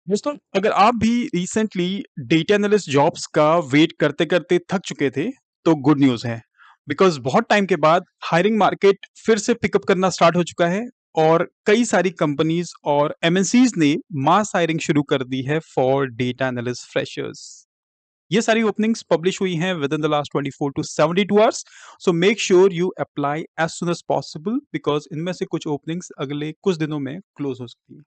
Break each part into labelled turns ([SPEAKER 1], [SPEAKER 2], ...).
[SPEAKER 1] दोस्तों, अगर आप भी रिसेंटली डेटा एनालिस्ट जॉब्स का वेट करते-करते थक चुके थे, तो गुड न्यूज़ है। बिकॉज़ बहुत टाइम के बाद हायरिंग मार्केट फिर से पिकअप करना स्टार्ट हो चुका है और कई सारी कंपनीज़ और एमएनसीज़ ने मास हायरिंग शुरू कर दी है फॉर डेटा एनालिस्ट फ्रेशर्स। ये सारी ओपनिंग्स पब्लिश हुई हैं with in the last 24 to 72 hours. So make sure you apply as soon as possible because इनमें से कुछ ओपनिंग्स अगले कुछ दिनों में क्लोज़ हो सकती हैं।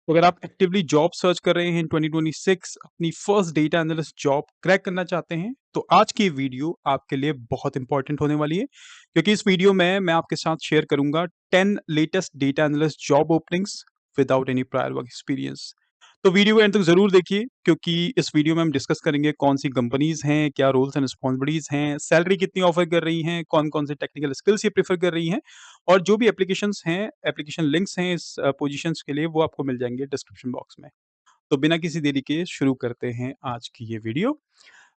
[SPEAKER 1] तो अगर आप एक्टिवली जॉब सर्च कर रहे हैं इन 2026 अपनी first data analyst job crack करना चाहते हैं, तो आज की वीडियो आपके लिए बहुत इंपॉर्टेंट होने वाली है क्योंकि इस वीडियो में मैं आपके साथ शेयर करूंगा 10 latest data analyst job openings without any prior work experience. तो वीडियो को एंड तक जरूर देखिए क्योंकि इस वीडियो में हम डिस्कस करेंगे कौन सी कंपनीज हैं, क्या रोल्स एंड रिस्पॉन्सिबिलिटीज हैं, सैलरी कितनी ऑफर कर रही हैं, कौन कौन से टेक्निकल स्किल्स ये प्रेफर कर रही हैं और जो भी एप्लीकेशंस हैं, एप्लीकेशन लिंक्स हैं इस पोजीशंस के लिए वो आपको मिल जाएँगे डिस्क्रिप्शन बॉक्स में। तो बिना किसी देरी के शुरू करते हैं आज की ये वीडियो।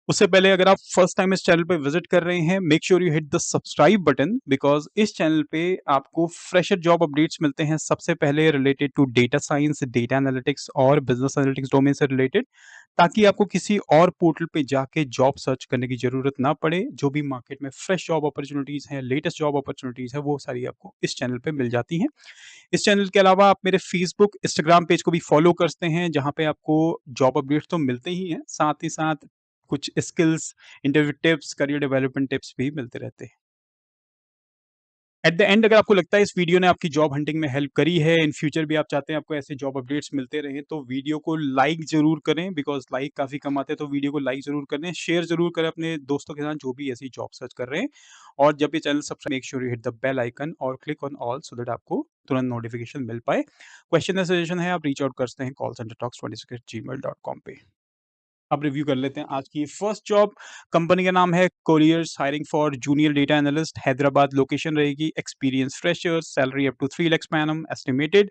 [SPEAKER 1] उससे पहले अगर आप फर्स्ट टाइम इस चैनल पे विजिट कर रहे हैं, make sure you hit the subscribe button because इस चैनल पे आपको फ्रेशर जॉब अपडेट्स मिलते हैं सबसे पहले related to data science, data analytics और बिज़नेस एनालिटिक्स डोमेन से रिलेटेड, ताकि आपको किसी और पोर्टल पे जाके जॉब सर्च करने की ज़रूरत ना पड़े। जो भी मार्केट में फ्रेश जॉब अपॉर्च्युनिटीज़ हैं, लेटेस्ट जॉब अपॉर्च्युनिटीज़ हैं, वो सारी आपको इस चैनल पे मिल जाती हैं। इस चैनल के अलावा आप मेरे फेसबुक, इंस्टाग्राम पेज को भी फॉलो कर सकते हैं, जहाँ पे आपको जॉब अपडेट्स तो मिलते ही हैं, साथ ही साथ कुछ skills, interview tips, career development tips भी मिलते रहते हैं। एट द एंड अगर आपको लगता है इस वीडियो ने आपकी जॉब हंटिंग में हेल्प करी है, इन फ्यूचर भी आप चाहते हैं आपको ऐसे जॉब अपडेट्स मिलते रहें, तो वीडियो को लाइक ज़रूर करें बिकॉज़ लाइक काफ़ी कम आते हैं, तो वीडियो को लाइक ज़रूर करें, शेयर ज़रूर करें अपने दोस्तों के साथ जो भी ऐसी जॉब सर्च कर रहे हैं। और जब ये channel subscribe make sure you hit the bell icon और click on all so that आपको तुरंत नोटिफिकेशन मिल पाए। क्वेश्चन या सजेशन है आप रीच आउट कर सकते हैं कॉल सेंटर टॉक्स 26@gmail.com पे। अब रिव्यू कर लेते हैं आज की फर्स्ट जॉब। कंपनी का नाम है Couriers, hiring for junior data analyst, Hyderabad location रहेगी, experience freshers, salary up to 3 lakh per annum estimated.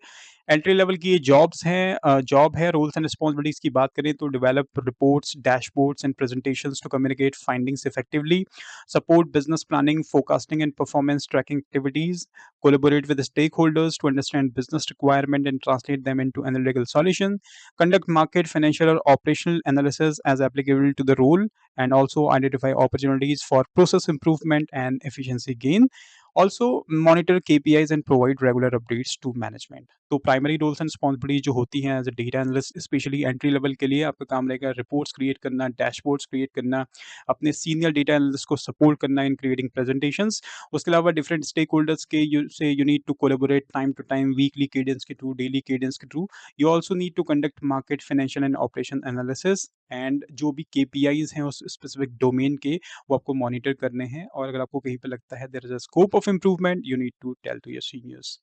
[SPEAKER 1] Entry level की ये जॉब्स हैं, जॉब है। रोल्स एंड रिस्पॉन्सिबिलिटीज की बात करें तो develop reports, dashboards and presentations to communicate findings effectively, support business planning, forecasting and performance tracking activities, collaborate with the stakeholders to understand business requirement and translate them into analytical solution, conduct market, financial, or operational analysis as applicable to the role, and also identify opportunities for process improvement and efficiency gain. Also, monitor KPIs and provide regular updates to management. तो primary roles and responsibility जो होती हैं as a data analyst, specially entry level के लिए आपका काम रहेगा reports create करना, डैशबोर्ड्स क्रिएट करना, अपने सीनियर डेटा एनालिस्ट को सपोर्ट करना इन क्रिएटिंग प्रेजेंटेशंस। उसके अलावा डिफरेंट स्टेक होल्डर्स के you need to collaborate time to time, weekly cadence के थ्रू, डेली केडेंस के through. You also need to conduct market, financial and operation analysis, and जो भी KPIs हैं उस specific domain के, वो आपको मॉनिटर करने हैं। और अगर आपको कहीं पे लगता है there is a scope of improvement, you need to tell to your seniors.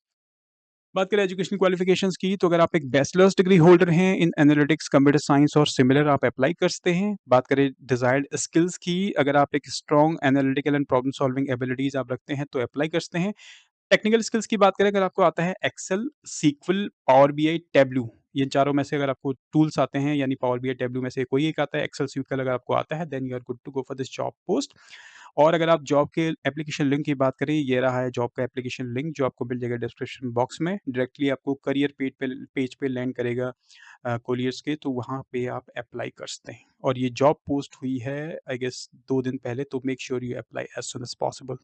[SPEAKER 1] बात करें एजुकेशन क्वालिफिकेशंस की, तो अगर आप एक बैचलर्स डिग्री होल्डर हैं इन एनालिटिक्स, कंप्यूटर साइंस और सिमिलर, आप अप्लाई कर सकते हैं। बात करें डिजायर्ड स्किल्स की, अगर आप एक strong analytical and problem solving abilities आप रखते हैं तो अप्लाई कर सकते हैं। टेक्निकल स्किल्स की बात करें, अगर आपको आता है Excel, SQL, Power BI, Tableau, ये चारों में से अगर आपको टूल्स आते हैं, यानी पावर बीआई, टैबलू में से कोई एक आता है, एक्सेल, सीक्वल अगर आपको आता है, then you are good to go for this job post. और अगर आप जॉब के एप्लीकेशन लिंक की बात करें, ये रहा है जॉब का एप्लीकेशन लिंक जो आपको मिल जाएगा डिस्क्रिप्शन बॉक्स में। डायरेक्टली आपको करियर पेज पे लैंड करेगा कोलियर्स के, तो वहाँ पे आप अप्लाई कर सकते हैं। और ये जॉब पोस्ट हुई है आई गेस 2 दिन पहले, तो make sure you apply as soon as possible.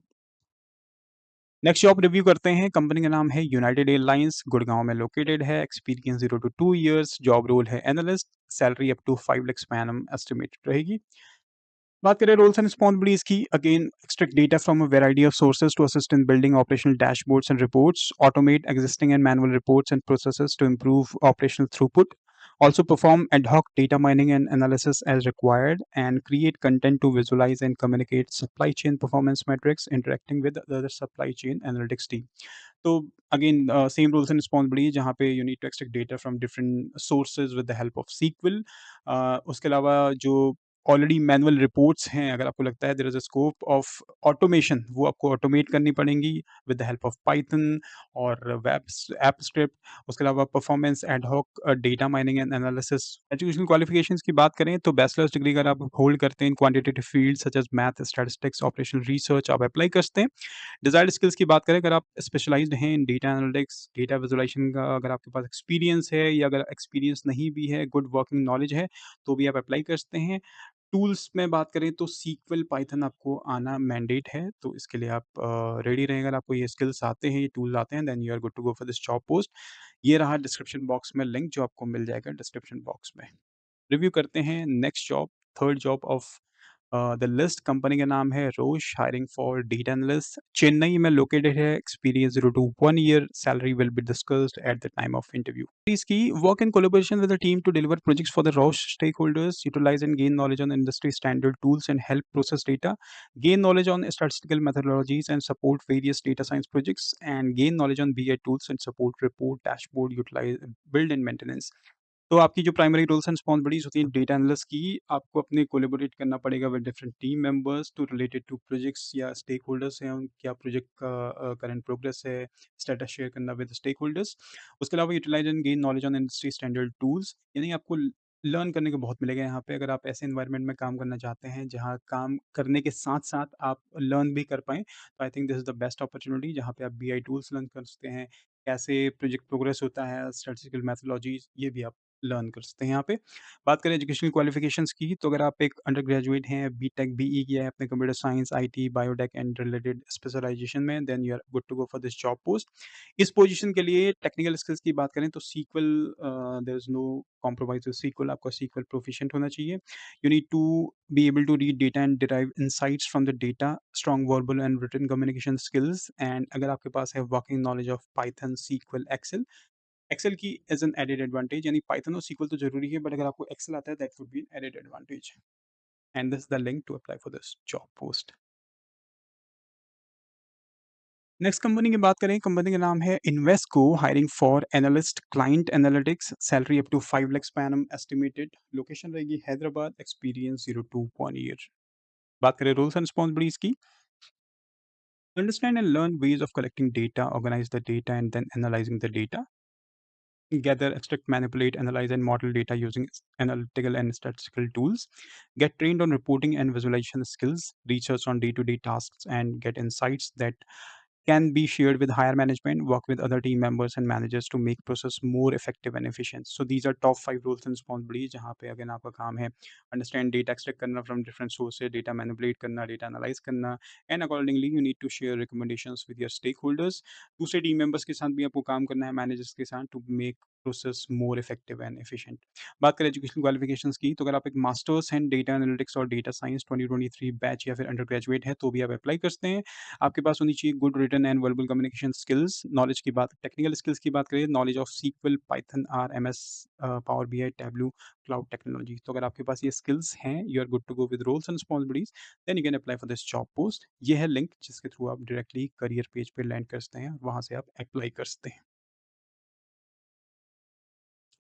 [SPEAKER 1] Next job review करते हैं। कंपनी का नाम है यूनाइटेड एयरलाइंस, गुड़गांव में लोकेटेड है, experience 0 to 2 years, job role है analyst, salary up to 5 lakh per annum estimated रहेगी। बात करें रोल्स एंड रिस्पॉन्सिबिलिटीज की, again extract data from a variety of sources to assist in building operational dashboards and reports, automate existing and manual reports and processes to improve operational throughput, also perform ad hoc data mining and analysis as required, and create content to visualize and communicate supply chain performance metrics, interacting with the other supply chain analytics team. तो again same rules and responsibility, जहाँ पे you need to extract data from different sources with the help of SQL. उसके अलावा जो already manual reports हैं, अगर आपको लगता है there is a scope of automation, वो आपको ऑटोमेट करनी पड़ेंगी with the help of Python और ऐप स्क्रिप्ट। उसके अलावा performance ad hoc data mining and analysis. Educational qualifications की बात करें तो बैचलर्स डिग्री अगर आप होल्ड करते हैं in quantitative field such as math, statistics, operational research, आप अप्लाई कर सकते हैं। डिज़ायर्ड स्किल्स की बात करें, अगर आप स्पेशलाइज़्ड हैं इन डेटा एनालिटिक्स, डेटा विजुअलाइज़ेशन का अगर आपके पास एक्सपीरियंस है या अगर एक्सपीरियंस नहीं भी है, गुड वर्किंग नॉलेज है, तो भी आप अप्लाई कर सकते हैं। टूल्स में बात करें तो सीक्वल, पाइथन आपको आना मैंडेट है, तो इसके लिए आप रेडी रहें। अगर आपको ये स्किल्स आते हैं, ये टूल्स आते हैं, then you are good to go for this job post. ये रहा डिस्क्रिप्शन बॉक्स में लिंक जो आपको मिल जाएगा डिस्क्रिप्शन बॉक्स में। रिव्यू करते हैं next job, third job of the list. Company का नाम है Roche, hiring for data analyst. Chennai में लोकेटेड है, experience 0 to 1 year, salary will be discussed at the time of interview. इसकी work in collaboration with the team to deliver projects for the Roche stakeholders, utilise and gain knowledge on industry standard tools and help process data, gain knowledge on statistical methodologies and support various data science projects, and gain knowledge on BI tools and support report, dashboard, utilize, build and maintenance। तो आपकी जो primary roles and responsibilities होती हैं data analyst की, आपको अपने collaborate करना पड़ेगा with different team members to related to projects या स्टेक होल्डर्स हैं, उन क्या प्रोजेक्ट का करंट प्रोग्रेस है, स्टेटस शेयर करना विद स्टेक होल्डर्स। उसके अलावा utilise and gain knowledge on industry standard tools, यानी आपको लर्न करने को बहुत मिलेगा यहाँ पे, अगर आप ऐसे एनवायरनमेंट में काम करना चाहते हैं जहाँ काम करने के साथ-साथ आप लर्न भी कर पाएँ, तो I think this is the best opportunity जहाँ पे आप बीआई टूल्स लर्न कर सकते हैं, कैसे प्रोजेक्ट प्रोग्रेस होता है, स्टैटिस्टिकल मेथोडोलॉजीज़, ये भी आप लर्न कर सकते हैं यहाँ पे। बात करें एजुकेशनल क्वालिफ़िकेशंस की, तो अगर आप एक अंडर ग्रेजुएट हैं, बीटेक, बीई किया है आपने computer science, IT, biotech and related specialisation में, then you are good to go for this job post. इस पोज़ीशन के लिए टेक्निकल स्किल्स की बात करें तो SQL, there is no compromise with SQL, आपका सीक्वल प्रोफिशिएंट होना चाहिए। You need to be able to read data and derive insights from the data, strong verbal and written communication skills, and अगर आपके पास है working knowledge of Python, SQL, Excel. Excel की as an added advantage, यानी Python और SQL तो ज़रूरी है, बट अगर आपको एक्सेल आता है that would be an added advantage. And this is the link to apply for this job post. Next company की बात करें, कंपनी का नाम है Invesco, hiring for analyst client analytics, salary up to 5 lakh per annum estimated, location रहेगी Hyderabad, experience 0 to 1 year. बात करें roles and responsibilities की, understand and learn ways of collecting data, organise the data and then analysing the data, gather, extract, manipulate, analyze, and model data using analytical and statistical tools, get trained on reporting and visualization skills, research on day to day tasks, and get insights that can be shared with higher management, work with other team members and managers to make process more effective and efficient. So these are top 5 roles and responsibilities जहाँ पे again आपका काम है understand data extract करना from different sources, data manipulate करना, data analyze करना, and accordingly you need to share recommendations with your stakeholders। दूसरे team members के साथ भी आपको काम करना है, मैनेजर्स के साथ, to make process more effective and efficient. बात करें एजुकेशनल क्वालिफिकेशंस की, तो अगर आप एक मास्टर्स हैं डेटा एनालिटिक्स और डेटा साइंस 2023 बैच या फिर अंडर ग्रेजुएट है तो भी आप अप्लाई कर सकते हैं। आपके पास होनी चाहिए good written and verbal communication skills. Knowledge की बात, टेक्निकल स्किल्स की बात करें, knowledge of SQL, Python, R, MS, Power BI, Tableau, cloud technology. तो अगर आपके पास ये स्किल्स हैं, you are good to go with roles and responsibilities, then you can apply for this job post. ये है लिंक जिसके थ्रू आप डायरेक्टली करियर पेज पे लैंड कर सकते हैं, वहाँ से आप अप्लाई कर सकते हैं।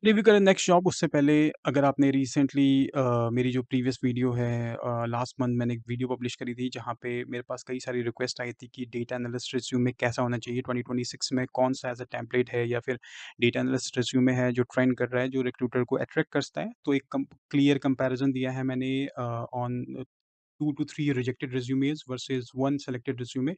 [SPEAKER 1] रिव्यू करें नेक्स्ट जॉब, उससे पहले अगर आपने रिसेंटली मेरी जो प्रीवियस वीडियो है, लास्ट मंथ मैंने एक वीडियो पब्लिश करी थी जहाँ पे मेरे पास कई सारी रिक्वेस्ट आई थी कि डेटा एनालिस्ट रिज्यूमे कैसा होना चाहिए 2026 में, कौन सा एज अ टेम्पलेट है या फिर डेटा एनालिस्ट रिज्यूमे है जो ट्रेंड कर रहा है, जो रिक्रूटर को अट्रैक्ट करता है। तो एक क्लियर कंपैरिजन दिया है मैंने on 2 to 3 rejected resumes versus 1 selected resume.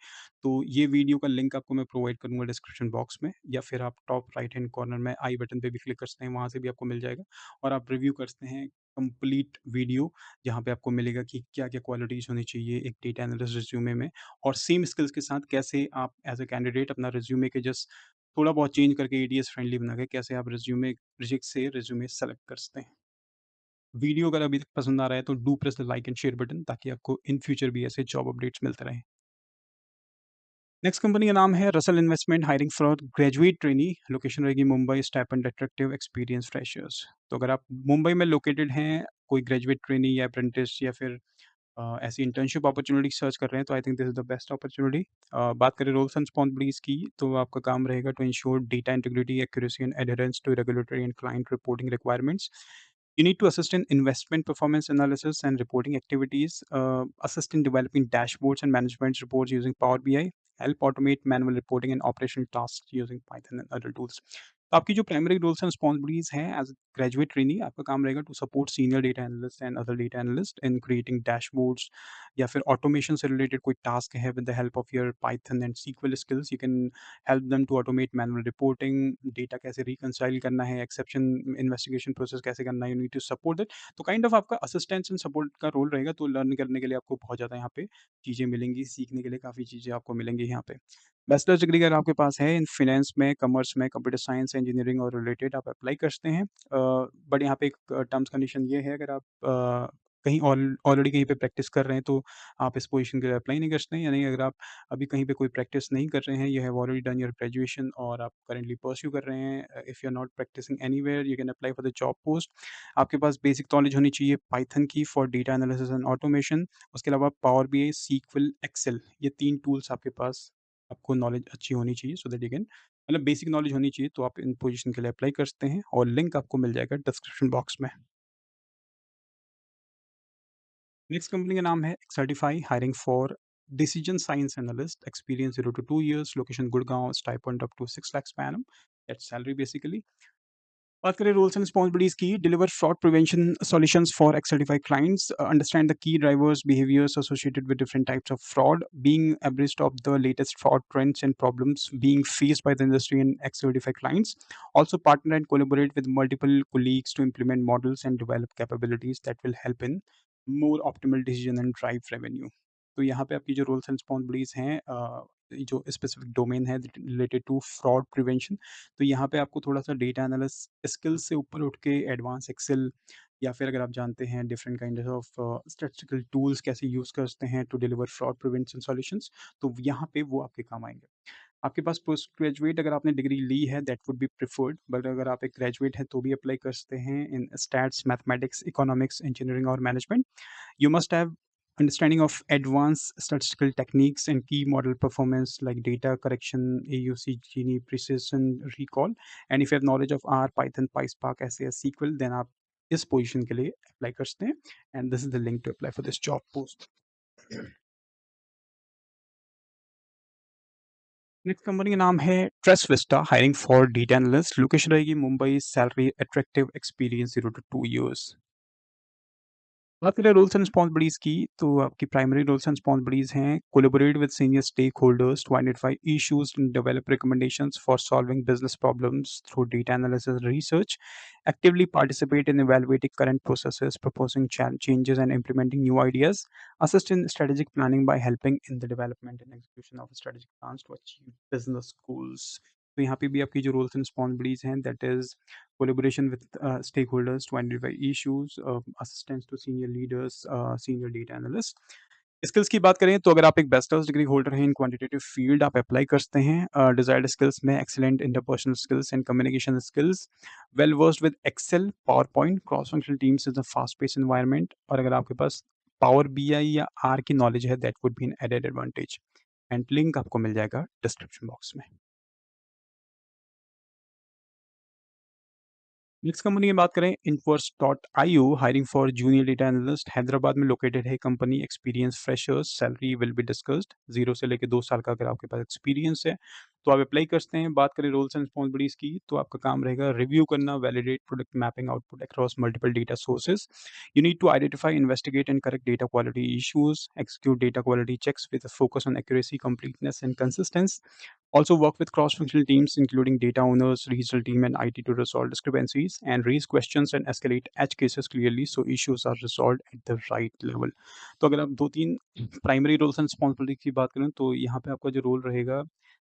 [SPEAKER 1] तो ये वीडियो का लिंक आपको मैं प्रोवाइड करूँगा डिस्क्रिप्शन बॉक्स में, या फिर आप टॉप राइट हैंड कॉर्नर में आई बटन पे भी क्लिक कर सकते हैं, वहाँ से भी आपको मिल जाएगा और आप रिव्यू कर सकते हैं कंप्लीट वीडियो, जहाँ पे आपको मिलेगा कि क्या-क्या क्वालिटीज़ होनी चाहिए एक डेटा एनालिस्ट रिज्यूमे में, और सेम स्किल्स के साथ कैसे आप एज़ अ कैंडिडेट अपना रिज्यूमे के जस्ट थोड़ा बहुत चेंज करके एटीएस फ्रेंडली बना के कैसे आप रिज्यूमे रिजेक्ट से रिज्यूमे सेलेक्ट कर सकते हैं। वीडियो अगर अभी तक पसंद आ रहा है तो do press the like and share button ताकि आपको इन फ्यूचर भी ऐसे जॉब अपडेट्स मिलते रहें। नेक्स्ट कंपनी का नाम है Russell Investment, hiring for graduate trainee, location रहेगी Mumbai, stipend attractive, experience freshers. तो अगर आप मुंबई में लोकेटेड हैं, कोई ग्रेजुएट ट्रेनी या अप्रेंटिस या फिर ऐसी इंटर्नशिप अपॉर्चुनिटी सर्च कर रहे हैं, तो I think this is the best opportunity. बात करें रोल्स एंड रिस्पॉन्सिबिलिटीज की, तो आपका काम रहेगा to ensure data integrity, accuracy and adherence to regulatory and client reporting requirements, You need to assist in investment performance analysis and reporting activities, assist in developing dashboards and management reports using Power BI, help automate manual reporting and operational tasks using Python and other tools. तो आपकी जो primary roles and responsibilities हैं as graduate trainee, आपका काम रहेगा to support senior data analyst and other data analyst in creating dashboards, या फिर automation से रिलेटेड कोई टास्क है with the help of your Python and SQL skills, you can help them to automate manual reporting, data कैसे reconcile करना है, exception investigation process कैसे करना है, you need to support that. तो काइंड ऑफ आपका असिस्टेंस एंड सपोर्ट का role रहेगा, तो लर्न करने के लिए आपको बहुत ज़्यादा यहाँ पे चीज़ें मिलेंगी, सीखने के लिए काफ़ी चीज़ें आपको मिलेंगी यहाँ पे। बैचलर्स डिग्री अगर आपके पास है इन फाइनेंस में, कॉमर्स में, कंप्यूटर साइंस, इंजीनियरिंग और रिलेटेड, आप अप्लाई कर सकते हैं। बट यहाँ पे एक टर्म्स कंडीशन ये है, अगर आप कहीं ऑलरेडी कहीं पे प्रैक्टिस कर रहे हैं तो आप इस पोजीशन के लिए अप्लाई नहीं कर सकते हैं। यानी अगर आप अभी कहीं पे कोई प्रैक्टिस नहीं कर रहे हैं, you have already done your graduation और आप करंटली परस्यू कर रहे हैं, if you are not practising anywhere, you can apply for the job post. आपके पास बेसिक नॉलेज होनी चाहिए पाइथन की for data analysis and automation. उसके अलावा पावर बीआई, सीक्वल, एक्सेल, ये 3 टूल्स आपके पास, आपको नॉलेज अच्छी होनी चाहिए सो दैट यू कैन, मतलब बेसिक नॉलेज होनी चाहिए, तो आप इन पोजीशन के लिए अप्लाई कर सकते हैं और लिंक आपको मिल जाएगा डिस्क्रिप्शन बॉक्स में। नेक्स्ट कंपनी का नाम है Accertify, hiring for decision science analyst, experience 0 to 2 years, location Gurgaon, stipend up to 6 lakhs per annum, that's salary basically. बात करें रोल्स एंड रिस्पॉन्सिबिलिटीज की, deliver fraud prevention solutions for Accertify clients, understand the key drivers behaviours associated with different types of fraud, being abreast of the latest fraud trends and problems being faced by the industry and X certified clients. Also partner and collaborate with multiple colleagues to implement models and develop capabilities that will help in more optimal decision and drive revenue. तो यहाँ पे आपकी जो roles and responsibilities हैं, जो specific domain है related to fraud prevention, तो यहाँ पे आपको थोड़ा-सा डेटा एनालिस्ट स्किल्स से ऊपर उठ के एडवांस एक्सेल, या फिर अगर आप जानते हैं different kinds of statistical tools कैसे यूज़ करते हैं to deliver fraud prevention solutions, तो यहाँ पे वो आपके काम आएँगे। आपके पास पोस्ट ग्रेजुएट अगर आपने डिग्री ली है that would be preferred, but अगर आप एक ग्रेजुएट हैं तो भी अप्लाई कर सकते हैं इन स्टैट्स, मैथमेटिक्स, इकोनॉमिक्स, इंजीनियरिंग और management. You must have understanding of advanced statistical techniques and key model performance like data correction, AUC, Gini, precision recall. And if you have knowledge of R, Python, PySpark, SAS, SQL, then आप इस position के लिए apply कर सकते हैं। And this is the link to apply for this job post. Next company का नाम है TresVista, hiring for data analyst, location रहेगी Mumbai, salary attractive, experience 0 to 2 years। बात करें रोल्स एंड रिस्पॉन्सिबिलिटीज की, तो आपकी प्राइमरी रोल्स एंड रिस्पॉन्सिबिलिटीज हैं collaborate with senior stakeholders to identify issues and develop recommendations for solving business problems through data analysis research, actively participate in evaluating current processes, proposing changes and implementing new ideas, assist in strategic planning by helping in the development and execution of strategic plans to achieve business goals। तो यहाँ पे भी आपकी जो roles and responsibilities हैं that is collaboration with stakeholders to identify issues, assistance to senior leaders, senior data analysts। Skills की बात करें तो अगर आप एक बैचलर्स डिग्री होल्डर हैं इन क्वांटिटेटिव फील्ड, आप अप्लाई कर सकते हैं। डिजायर्ड स्किल्स में excellent interpersonal skills and communication skills, well versed with Excel, PowerPoint, cross functional teams is a fast pace environment, और अगर आपके पास पावर बीआई या आर की नॉलेज है that would be an added advantage. And link आपको मिल जाएगा डिस्क्रिप्शन बॉक्स में। नेक्स्ट कंपनी की बात करें, Inverse dot I O, hiring for junior data analyst, Hyderabad में लोकेटेड है company, experience freshers, salary will be discussed, 0 से लेकर 2 साल का अगर आपके पास एक्सपीरियंस है तो आप अप्लाई कर सकते हैं। बात करें रोल्स एंड रिस्पॉन्सिबिलिटीज की, तो आपका काम रहेगा रिव्यू करना, validate product mapping output across multiple data sources, you need to identify, investigate and correct data quality issues, execute data quality checks with a focus on accuracy, completeness, and consistency. Also work with cross-functional teams, including data owners, regional team, and IT to resolve discrepancies and raise questions and escalate edge cases clearly so issues are resolved at the right level। तो अगर आप 2-3 primary roles and responsibility की बात करें तो यहाँ पे आपका जो रोल रहेगा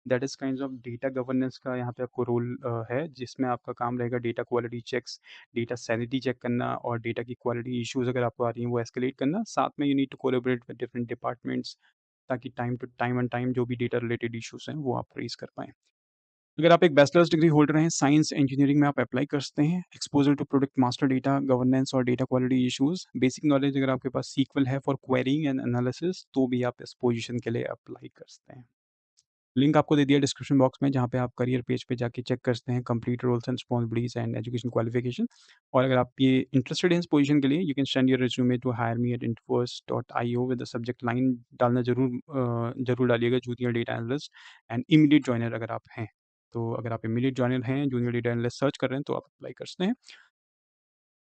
[SPEAKER 1] that is kind of data governance का यहाँ पे आपको रोल है, जिसमें आपका काम रहेगा data quality checks, data sanity check करना और डेटा की क्वालिटी इश्यूज अगर आपको आ रही हैं वो एस्केलेट करना। साथ में you need to collaborate with different departments ताकि time to time and time जो भी डेटा रिलेटेड इश्यूज हैं वो आप रेज कर पाएँ। अगर आप एक बैचलर्स डिग्री होल्डर हैं साइंस इंजीनियरिंग में, आप अप्लाई कर सकते हैं। Exposure to product master data governance और data quality issues, basic knowledge अगर आपके पास सीक्वल है फॉर क्वेरिंग एंड एनालिसिस तो भी आप इस पोजीशन के लिए अप्लाई कर सकते हैं। लिंक आपको दे दिया डिस्क्रिप्शन बॉक्स में, जहाँ पे आप करियर पेज पे जाके चेक कर सकते हैं complete roles and responsibilities and education qualification. और अगर आप ये इंटरेस्टेड हैं इस पोजीशन के लिए, you can send your resume to hireme@infosys.io with the subject line डालना ज़रूर डालिएगा junior data analyst and immediate joiner अगर आप हैं। तो अगर आप इमीडिएट जॉइनर हैं, जूनियर डेटा एनालिस्ट सर्च कर रहे हैं, तो आप अप्लाई कर सकते हैं।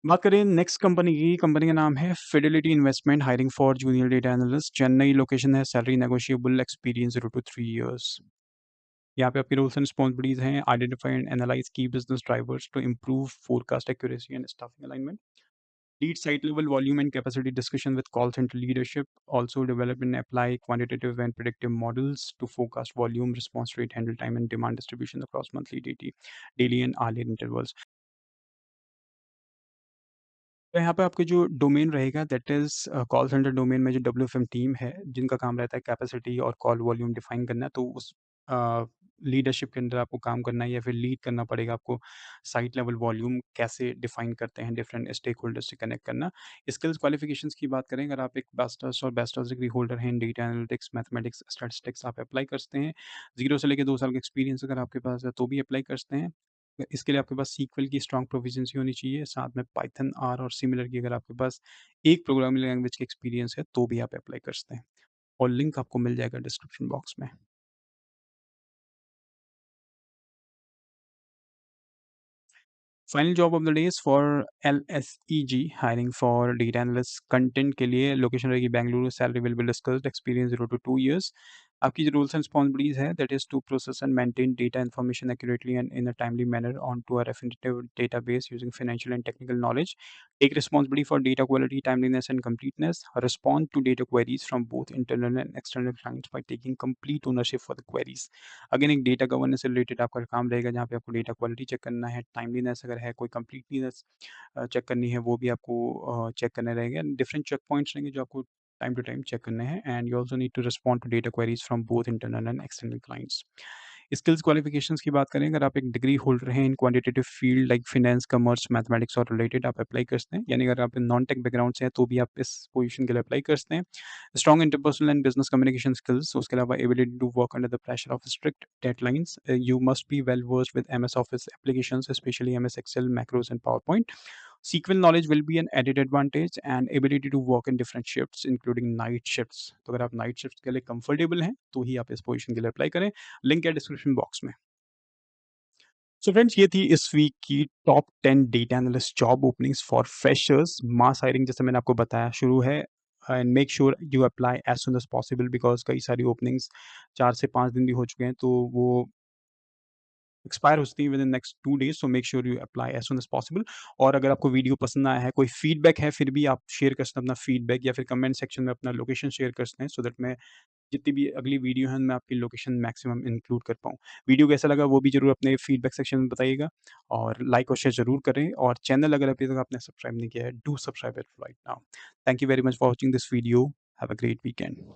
[SPEAKER 1] बात करें नेक्स्ट कंपनी की, कंपनी का नाम है Fidelity Investment, hiring for junior data analyst, Chennai location है, salary negotiable, experience 0 to 3 years. यहाँ पे आपकी रोल्स एंड रिस्पॉन्सिबिलिटीज हैं, identify and analyse key business drivers to improve forecast accuracy and staffing alignment, lead site level volume and capacity discussion with call center leadership, also develop and apply quantitative and predictive models to forecast volume, response rate, handle time and demand distribution across monthly, daily and hourly intervals। तो यहाँ पे आपके जो domain रहेगा that is call centre domain में जो डब्ल्यूएफएम team है, जिनका काम रहता है कैपेसिटी और कॉल वॉल्यूम डिफाइन करना, तो उस लीडरशिप के अंदर आपको काम करना है या फिर लीड करना पड़ेगा आपको, साइट लेवल वॉल्यूम कैसे डिफाइन करते हैं, डिफरेंट स्टेक होल्डर्स से कनेक्ट करना। स्किल्स क्वालिफिकेशंस की बात करें, अगर आप एक मास्टर्स और बैचलर्स डिग्री होल्डर हैं इन डेटा एनालिटिक्स, मैथमेटिक्स, स्टैटिस्टिक्स, आप अप्लाई कर सकते हैं। 0 से लेके 2 साल का एक्सपीरियंस अगर आपके पास है तो भी अप्लाई कर सकते हैं। इसके लिए आपके पास सीक्वल की स्ट्रॉन्ग प्रोficiency होनी चाहिए, साथ में पाइथन, आर और सिमिलर की अगर आपके पास एक प्रोग्रामिंग लैंग्वेज का एक्सपीरियंस है, तो भी आप अप्लाई कर सकते हैं। और लिंक आपको मिल जाएगा डिस्क्रिप्शन बॉक्स में। Final job of the day is for LSEG, hiring for data analyst content के लिए, लोकेशन रहेगी Bengaluru, salary will be discussed, experience 0 to 2 years. आपकी जो रूल्स एंड रिस्पॉन्सिबिलिटीज़ है that is to process and maintain data information accurately and in a timely manner onto a refinitive database using financial and technical knowledge, take responsibility for data quality, timeliness and completeness, respond to data queries from both internal and external clients by taking complete ownership for the queries। Again एक data governance से related आपका काम रहेगा, जहाँ पे आपको data quality check करना है, टाइमलीनेस अगर है, कोई कंप्लीटनेस चेक करनी है, वो भी आपको चेक करने रहेंगे। डिफरेंट चेक पॉइंट्स रहेंगे जो आपको टाइम टू टाइम चेक करने हैं, and you also need to respond to data queries from both internal and external clients. Skills qualifications की बात करें, अगर आप एक डिग्री होल्डर हैं in quantitative field like finance, commerce, mathematics और रिलेटेड, आप अप्लाई कर सकते हैं। यानी अगर आप नॉन टेक बैकग्राउंड से हैं, तो भी आप इस पोजीशन के लिए अप्लाई कर सकते हैं। Strong interpersonal and business communication skills, उसके अलावा ability to work under the pressure of strict deadlines, you must be well versed with MS Office applications, specially MS Excel, macros and PowerPoint. SQL knowledge will be an added advantage and ability to work in different shifts including night shifts। तो अगर आप night shift के लिए comfortable हैं, तो ही आप इस position के लिए अप्लाई करें। लिंक है डिस्क्रिप्शन बॉक्स में। सो फ्रेंड्स, ये थी इस वीक की top 10 data analyst job openings for freshers. Mass hiring जैसे मैंने आपको बताया शुरू है, and make sure you apply as soon as possible because कई सारी ओपनिंग्स 4 से 5 दिन भी हो चुके हैं, तो वो एक्सपायर हो सकती है with in next 2 days, so make sure you apply as soon as possible. और अगर आपको वीडियो पसंद आया है, कोई फीडबैक है, फिर भी आप शेयर कर सकते हैं अपना फीडबैक, या फिर कमेंट सेक्शन में अपना लोकेशन शेयर कर सकते हैं, सो दैट मैं जितनी भी अगली वीडियो है, उनमें आपकी लोकेशन मैक्सिमम इंक्लूड कर पाऊँ। वीडियो कैसा लगा वो भी ज़रूर अपने फीडबैक सेक्शन में बताइएगा, और लाइक और शेयर ज़रूर करें, और चैनल अगर अभी तक आपने सब्सक्राइब नहीं किया है, do subscribe it right now. Thank you very much for watching this video. Have a great weekend.